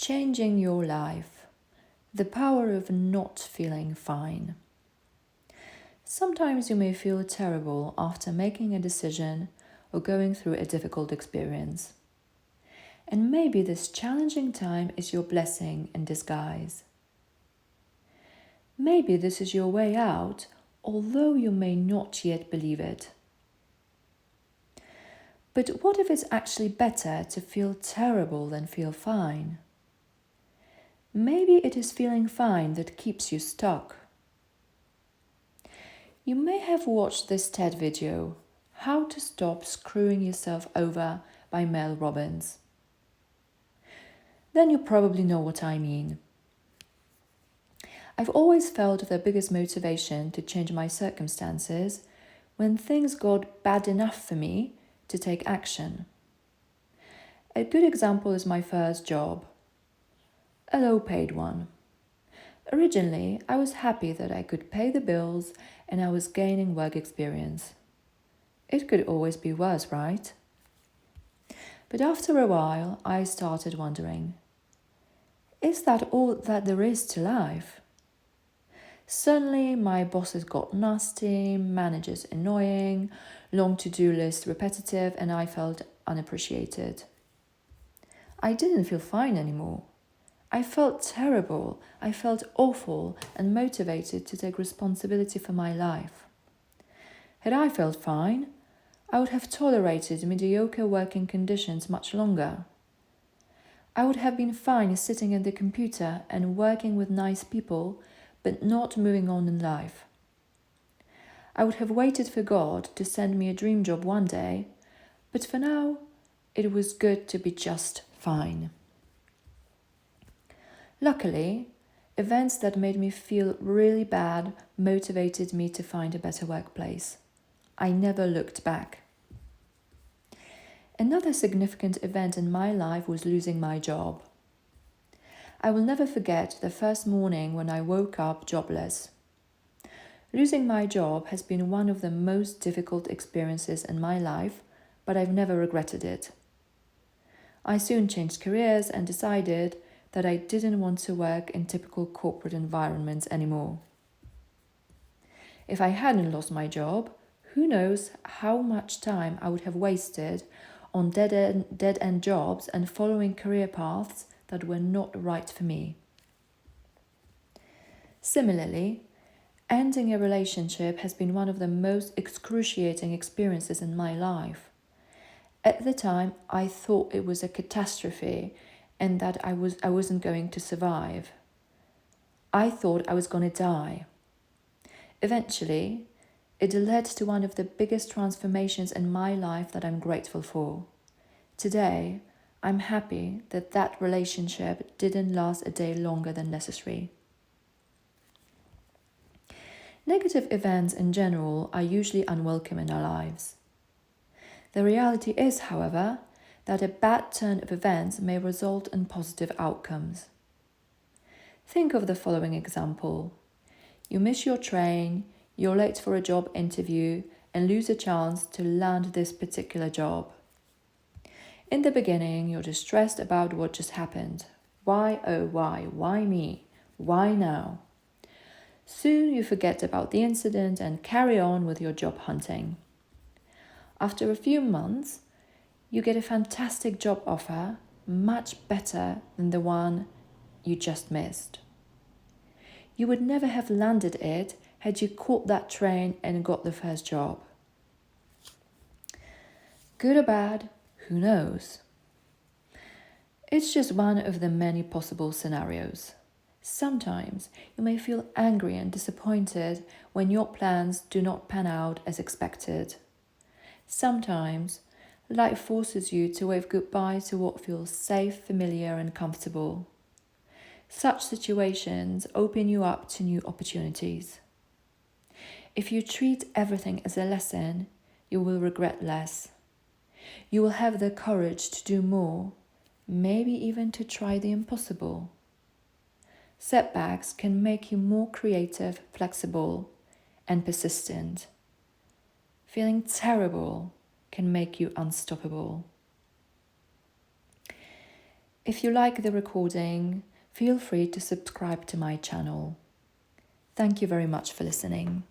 Changing your life. The power of not feeling fine. Sometimes you may feel terrible after making a decision or going through a difficult experience. And maybe this challenging time is your blessing in disguise. Maybe this is your way out, although you may not yet believe it. But what if it's actually better to feel terrible than feel fine? Maybe it is feeling fine that keeps you stuck. You may have watched this TED video, How to Stop Screwing Yourself Over by Mel Robbins. Then you probably know what I mean. I've always felt the biggest motivation to change my circumstances when things got bad enough for me to take action. A good example is my first job, a low-paid one. Originally, I was happy that I could pay the bills and I was gaining work experience. It could always be worse, right? But after a while, I started wondering, is that all that there is to life? Suddenly, my bosses got nasty, managers annoying, long to-do list repetitive, and I felt unappreciated. I didn't feel fine anymore. I felt terrible, I felt awful and motivated to take responsibility for my life. Had I felt fine, I would have tolerated mediocre working conditions much longer. I would have been fine sitting at the computer and working with nice people, but not moving on in life. I would have waited for God to send me a dream job one day, but for now, it was good to be just fine. Luckily, events that made me feel really bad motivated me to find a better workplace. I never looked back. Another significant event in my life was losing my job. I will never forget the first morning when I woke up jobless. Losing my job has been one of the most difficult experiences in my life, but I've never regretted it. I soon changed careers and decided that I didn't want to work in typical corporate environments anymore. If I hadn't lost my job, who knows how much time I would have wasted on dead-end jobs and following career paths that were not right for me. Similarly, ending a relationship has been one of the most excruciating experiences in my life. At the time, I thought it was a catastrophe and that I wasn't going to survive. I thought I was going to die. Eventually, it led to one of the biggest transformations in my life that I'm grateful for. Today, I'm happy that that relationship didn't last a day longer than necessary. Negative events in general are usually unwelcome in our lives. The reality is, however, that a bad turn of events may result in positive outcomes. Think of the following example. You miss your train, you're late for a job interview, and lose a chance to land this particular job. In the beginning, you're distressed about what just happened. Why, oh why? Why me? Why now? Soon you forget about the incident and carry on with your job hunting. After a few months, you get a fantastic job offer, much better than the one you just missed. You would never have landed it had you caught that train and got the first job. Good or bad, who knows? It's just one of the many possible scenarios. Sometimes you may feel angry and disappointed when your plans do not pan out as expected. Sometimes life forces you to wave goodbye to what feels safe, familiar, and comfortable. Such situations open you up to new opportunities. If you treat everything as a lesson, you will regret less. You will have the courage to do more, maybe even to try the impossible. Setbacks can make you more creative, flexible, and persistent. Feeling terrible can make you unstoppable. If you like the recording, feel free to subscribe to my channel. Thank you very much for listening.